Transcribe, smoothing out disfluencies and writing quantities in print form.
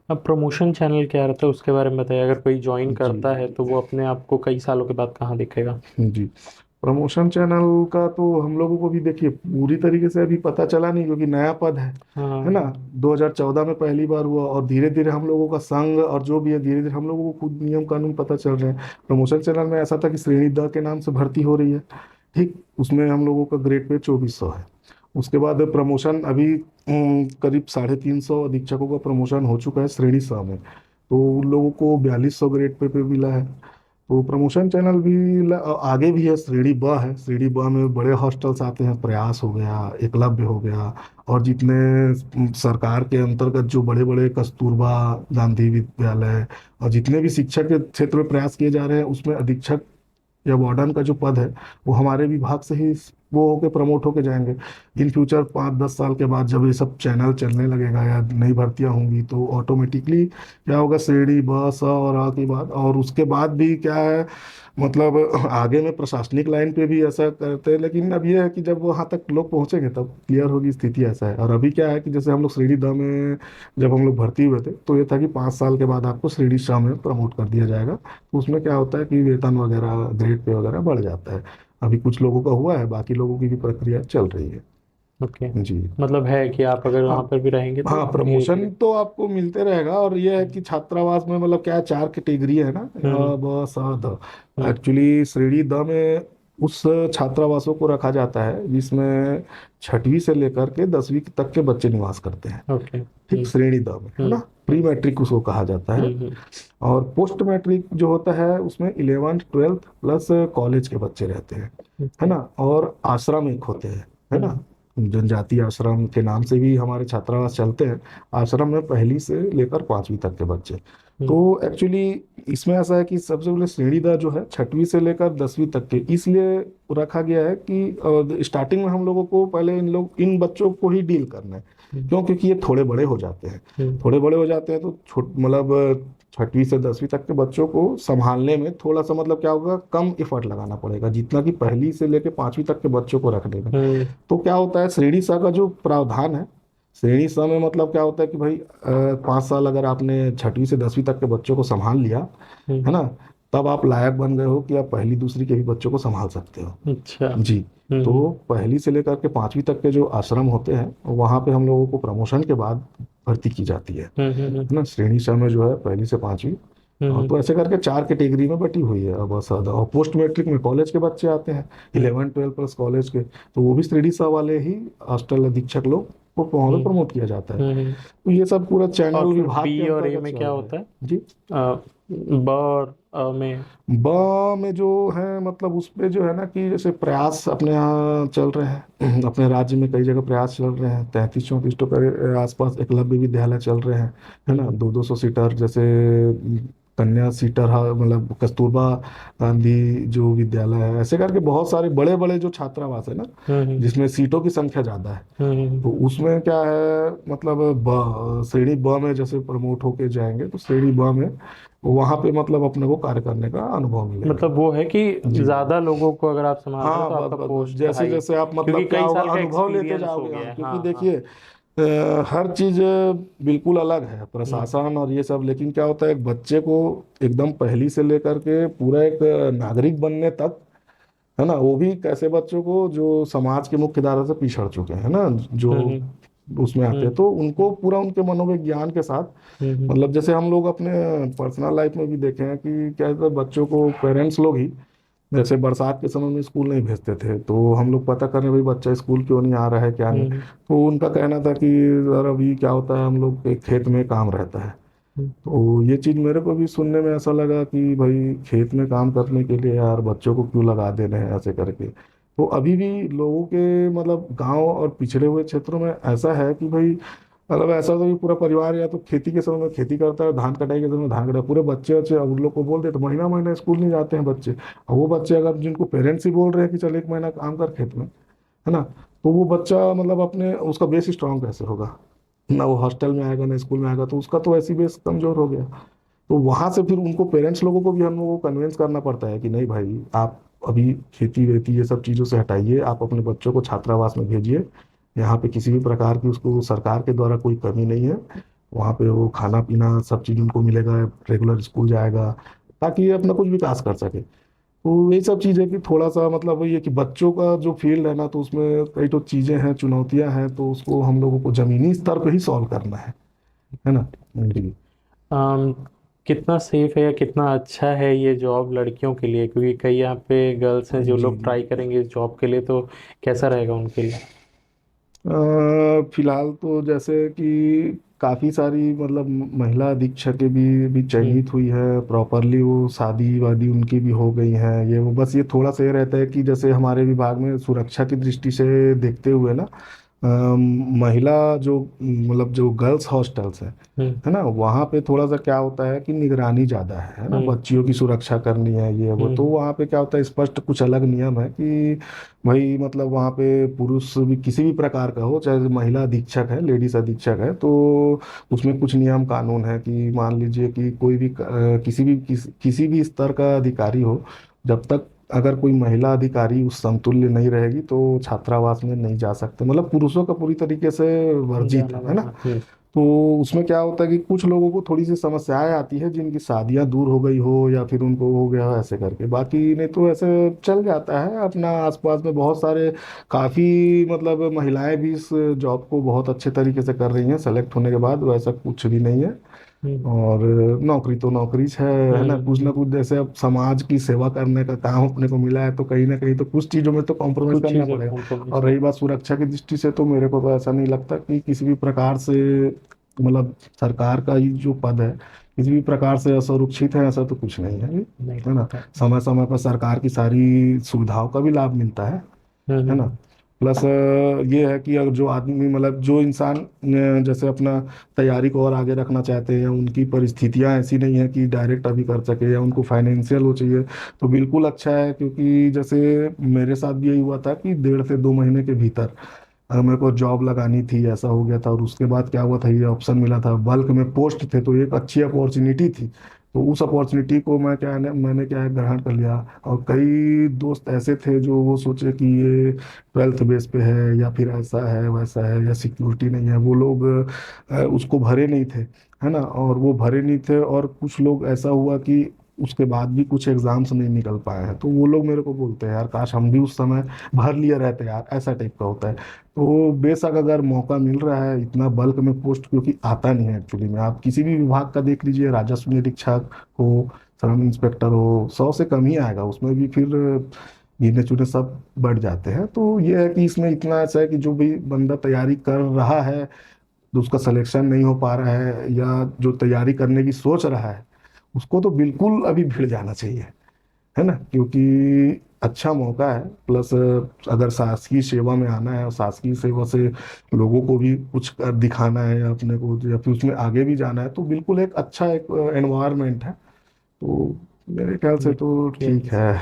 अब promotion channel क्या रहता है उसके बारे में बताइए। अगर कोई ज्वाइन जी करता है तो वो अपने आप को कई सालों के बाद कहाँ दिखेगा? जी। प्रमोशन चैनल का तो हम लोगों को भी देखिए पूरी तरीके से अभी पता चला नहीं, क्योंकि नया पद है ना। हाँ। 2014 में पहली बार हुआ, और धीरे धीरे हम लोगों का संघ और जो भी है, धीरे धीरे हम लोगों को खुद नियम कानून पता चल रहे हैं। प्रमोशन चैनल में ऐसा था कि श्रेणी द के नाम से भर्ती हो रही है, ठीक। उसमें हम लोगों का ग्रेड पे 2400 है। उसके बाद प्रमोशन अभी करीब 350 अधीक्षकों का प्रमोशन हो चुका है श्रेणी स में। तो उन लोगों को 4200 ग्रेड पे मिला है। तो प्रमोशन चैनल भी आगे भी है। श्रेणी ब है, श्रेणी ब में बड़े हॉस्टल्स आते हैं, प्रयास हो गया, एकलव्य हो गया, और जितने सरकार के अंतर्गत जो बड़े बड़े कस्तूरबा गांधी विद्यालय और जितने भी शिक्षा के क्षेत्र में प्रयास किए जा रहे हैं, उसमें अधीक्षक या वार्डन का जो पद है वो हमारे विभाग से ही वो होके प्रमोट होके जाएंगे। इन फ्यूचर 5-10 साल के बाद जब ये सब चैनल चलने लगेगा या नई भर्तियां होंगी, तो ऑटोमेटिकली क्या होगा, श्रेणी ब स और आ के बाद, और उसके बाद भी क्या है, मतलब आगे में प्रशासनिक लाइन पे भी ऐसा करते हैं। लेकिन अब ये है कि जब वहां तक लोग पहुंचेंगे तब क्लियर होगी स्थिति। ऐसा है। और अभी क्या है कि जैसे हम लोग श्रेणी द में जब हम लोग भर्ती हुए थे, तो ये था कि 5 साल के बाद आपको श्रेणी श में प्रमोट कर दिया जाएगा। तो उसमें क्या होता है कि वेतन वगैरह, ग्रेड पे वगैरह बढ़ जाता है। अभी कुछ लोगों का हुआ है, बाकी लोगों की भी प्रक्रिया चल रही है। ओके। जी। मतलब है कि आप अगर हाँ वहाँ पर भी रहेंगे तो हाँ, धीरे प्रमोशन धीरे। तो आपको मिलते रहेगा। और ये है कि छात्रावास में मतलब क्या है, 4 कैटेगरी है ना, हम्म। ब स द। हम्म। एक्चुअली श्रेणी द में उस छात्रावासों को रखा जाता है जिसमें 6वीं से लेकर के 10वीं तक के बच्चे निवास करते हैं, ओके। ठीक। श्रेणी द में है ना, प्री हम्म। मैट्रिक उसको कहा जाता है। हम्म। और पोस्ट मैट्रिक जो होता है उसमें 11th 12th प्लस कॉलेज के बच्चे रहते हैं, है ओके। ना। और आश्रम एक होते हैं, है ना। हम्म। जनजाति आश्रम के नाम से भी हमारे छात्रावास चलते हैं। आश्रम में 1ली से लेकर 5वीं तक के बच्चे। तो हम्म। एक्चुअली इसमें ऐसा है कि सबसे पहले श्रेणी द जो है 6वीं से लेकर 10वीं तक के इसलिए रखा गया है कि स्टार्टिंग में हम लोगों को पहले इन बच्चों को ही डील करना है। हम्म। क्यों? क्योंकि ये थोड़े बड़े हो जाते हैं। हम्म। थोड़े बड़े हो जाते हैं तो छोट मतलब 6वीं से 10वीं तक के बच्चों को संभालने में थोड़ा सा मतलब क्या होगा, कम एफर्ट लगाना पड़ेगा जितना कि 1ली से लेकर 5वीं तक के बच्चों को रखने में। हम्म। तो क्या होता है, श्रेणी सा का जो प्रावधान है, श्रेणी सा में मतलब क्या होता है कि भाई 5 साल अगर आपने 6वीं से 10वीं तक के बच्चों को संभाल लिया, है हम्म। ना, तब आप लायक बन गए हो कि आप 1ली दूसरी के भी बच्चों को संभाल सकते हो। अच्छा। जी। हम्म। तो 1ली से लेकर के 5वीं तक के जो आश्रम होते हैं वहाँ पे हम लोगों को प्रमोशन के बाद भर्ती की जाती हम्म। हम्म। है ना। श्रेणी सा में जो है 1ली से 5वीं। और हम्म। तो ऐसे करके 4 कैटेगरी में बटी हुई है अब सादा। और पोस्ट मैट्रिक में कॉलेज के बच्चे आते हैं, हम्म। 11 12 प्लस कॉलेज के, तो वो भी श्रेणी सा वाले ही हॉस्टल अधीक्षक लोग को वहाँ पे हम्म। प्रमोट किया जाता है। हम्म। तो ये सब पूरा और चैनल फिर विभाग के बी और ए अंतर्गत में चल क्या रहा है। होता है? जी। ब और अ में? ब में जो है मतलब उस पे जो है ना कि जैसे प्रयास अपने यहाँ चल रहे हैं, अपने राज्य में कई जगह प्रयास चल रहे हैं, 33-34 के आसपास एकलव्य विद्यालय चल रहे हैं, है ना। हम्म। 200-200 सीटर जैसे कन्या सीटर मतलब कस्तूरबा गांधी जो विद्यालय है, ऐसे करके बहुत सारे बड़े बड़े जो छात्रावास है ना, हम्म। जिसमें सीटों की संख्या ज्यादा है। हम्म। तो उसमें क्या है, मतलब श्रेणी ब में जैसे प्रमोट होके जाएंगे तो श्रेणी ब में वहां पे मतलब अपने को कार्य करने का अनुभव मिलेगा। मतलब वो है कि जी। ज्यादा लोगों को अगर आप संभाल रहे हो हाँ, तो बस आपका बस बस पोस्ट जैसे हाई, जैसे आप क्योंकि मतलब क्या कई होगा, साल का अनुभव लेते एक्सपीरियंस हो जाओगे। गया हाँ, है। क्योंकि हाँ हाँ। देखिए हर चीज बिल्कुल अलग है, हम्म। प्रशासन और ये सब। लेकिन क्या होता है, एक बच्चे को एकदम 1ली से लेकर के पूरा एक नागरिक बनने तक, है ना, वो भी कैसे बच्चों को जो समाज के मुख्य धारा से पिछड़ चुके हैं ना, जो हम्म। उसमें आते हम्म। हैं, तो उनको पूरा उनके मनोविज्ञान के साथ, हम्म। मतलब जैसे हम लोग अपने पर्सनल लाइफ में भी देखे हैं कि क्या कहते हैं, बच्चों को पेरेंट्स लोग ही जैसे बरसात के समय में स्कूल नहीं भेजते थे, तो हम लोग पता करें भाई बच्चा स्कूल क्यों नहीं आ रहा है, क्या नहीं। हम्म। तो उनका कहना था कि सर अभी क्या होता है, हम लोग के खेत में काम रहता है। हम्म। तो ये चीज़ मेरे को भी सुनने में ऐसा लगा कि भाई खेत में काम करने के लिए यार बच्चों को क्यों लगा दे रहे हैं ऐसे करके। तो अभी भी लोगों के मतलब गांव और पिछड़े हुए क्षेत्रों में ऐसा है कि भाई मतलब ऐसा होता है कि पूरा परिवार या तो खेती के समय में खेती करता है, धान कटाई के समय में धान कटाई, पूरे बच्चे बच्चे अब उन लोग को बोल दे तो महीना महीना स्कूल नहीं जाते हैं बच्चे। और वो बच्चे अगर जिनको पेरेंट्स ही बोल रहे हैं कि चल 1 महीना काम कर खेत में, है ना, तो वो बच्चा मतलब अपने उसका बेस स्ट्रांग कैसे होगा, ना वो हॉस्टल में आएगा ना स्कूल में आएगा, तो उसका तो ऐसी बेस कमजोर हो गया। तो वहां से फिर उनको पेरेंट्स लोगों को भी हम लोगों को कन्विंस करना पड़ता है कि नहीं भाई आप अभी खेती वेती ये सब चीज़ों से हटाइए, आप अपने बच्चों को छात्रावास में भेजिए। यहाँ पे किसी भी प्रकार की उसको सरकार के द्वारा कोई कमी नहीं है। वहाँ पे वो खाना पीना सब चीज़ उनको मिलेगा, रेगुलर स्कूल जाएगा ताकि ये अपना कुछ विकास कर सके। तो यही सब चीज़ है कि थोड़ा सा मतलब वही है कि बच्चों का जो फील्ड है ना, तो उसमें कई तो चीज़ें हैं, चुनौतियां हैं, तो उसको हम लोगों को जमीनी स्तर पे ही सॉल्व करना है ना। जी। अम, कितना सेफ है या कितना अच्छा है ये जॉब लड़कियों के लिए, क्योंकि कई यहाँ पे गर्ल्स हैं जो जी लोग जी। ट्राई करेंगे इस जॉब के लिए, तो कैसा रहेगा उनके लिए? फिलहाल तो जैसे कि काफ़ी सारी मतलब महिला अधीक्षकें भी हम्म। चयनित हुई है प्रॉपरली, वो शादी वादी उनकी भी हो गई हैं, ये वो बस ये थोड़ा सा ये रहता है कि जैसे हमारे विभाग में सुरक्षा की दृष्टि से देखते हुए ना, महिला जो मतलब जो गर्ल्स हॉस्टल्स हैं, हम्म। है ना, वहाँ पे थोड़ा सा क्या होता है कि निगरानी ज़्यादा है ना, हम्म। बच्चियों की सुरक्षा करनी है ये वो, तो हम्म। वहाँ पे क्या होता है, स्पष्ट कुछ अलग नियम है कि भाई मतलब वहाँ पे पुरुष भी किसी भी प्रकार का हो, चाहे महिला अधीक्षक है, लेडीज अधीक्षक है, तो उसमें कुछ नियम कानून है कि मान लीजिए कि कोई भी किसी भी स्तर का अधिकारी हो, जब तक अगर कोई महिला अधिकारी उस समतुल्य नहीं रहेगी तो छात्रावास में नहीं जा सकते, मतलब पुरुषों का पूरी तरीके से वर्जित जाना है ना। माना। हम्म। तो उसमें क्या होता है कि कुछ लोगों को थोड़ी सी समस्याएं आती है, जिनकी शादियां दूर हो गई हो या फिर उनको हो गया हो ऐसे करके, बाकी नहीं तो ऐसे चल जाता है अपना। आसपास में बहुत सारे काफी मतलब महिलाएं भी इस जॉब को बहुत अच्छे तरीके से कर रही हैं सेलेक्ट होने के बाद, वैसा कुछ भी नहीं है। हम्म। और नौकरी तो नौकरी है ना, हम्म। कुछ जैसे अब समाज की सेवा करने का काम अपने को मिला है, तो कहीं ना कहीं तो कुछ चीजों में तो कॉम्प्रोमाइज कुछ करना चीज़ें पड़ेगा। कॉम्प्रोमाइज और रही बात सुरक्षा की दृष्टि से, तो मेरे को तो ऐसा नहीं लगता कि किसी भी प्रकार से मतलब सरकार का ये जो पद है किसी भी प्रकार से असुरक्षित है, ऐसा तो कुछ नहीं है नहीं है ना। लगता। समय समय पर सरकार की सारी सुविधाओं का भी लाभ मिलता है ना। हम्म। प्लस ये है कि अगर जो आदमी मतलब जो इंसान जैसे अपना तैयारी को और आगे रखना चाहते हैं, या उनकी परिस्थितियां ऐसी नहीं है कि डायरेक्ट अभी कर सके, या उनको फाइनेंशियल वो चाहिए, तो बिल्कुल अच्छा है। क्योंकि जैसे मेरे साथ भी यही हुआ था कि 1.5 से 2 महीने के भीतर मेरे को जॉब लगानी थी, ऐसा हो गया था। और उसके बाद क्या हुआ था, ये ऑप्शन मिला था, बल्क में पोस्ट थे, तो एक अच्छी अपॉर्चुनिटी थी। तो उस अपॉर्चुनिटी को मैंने क्या है ग्रहण कर लिया। और कई दोस्त ऐसे थे जो वो सोचे कि ये 12th बेस पे है, या फिर ऐसा है वैसा है, या सिक्योरिटी नहीं है, वो लोग उसको भरे नहीं थे, है ना। और वो भरे नहीं थे, और कुछ लोग ऐसा हुआ कि उसके बाद भी कुछ एग्जाम्स नहीं निकल पाए हैं, तो वो लोग मेरे को बोलते हैं यार काश हम भी उस समय भर लिए रहते यार, ऐसा टाइप का होता है। तो बेशक अगर मौका मिल रहा है इतना बल्क में पोस्ट, क्योंकि आता नहीं है एक्चुअली में, आप किसी भी विभाग का देख लीजिए, राजस्व निरीक्षक हो, श्रम इंस्पेक्टर हो, 100 से कम ही आएगा उसमें भी, फिर गिने चुने सब बढ़ जाते हैं। तो ये है कि इसमें इतना ऐसा है कि जो भी बंदा तैयारी कर रहा है, तो उसका सिलेक्शन नहीं हो पा रहा है, या जो तैयारी करने की सोच रहा है, उसको तो बिल्कुल अभी भिड़ जाना चाहिए, है ना। क्योंकि अच्छा मौका है। प्लस अगर शासकीय सेवा में आना है, और शासकीय सेवा से लोगों को भी कुछ दिखाना है अपने को, या फिर उसमें आगे भी जाना है, तो बिल्कुल एक अच्छा एक एनवायरनमेंट है। तो मेरे ख्याल से तो ठीक नहीं। है।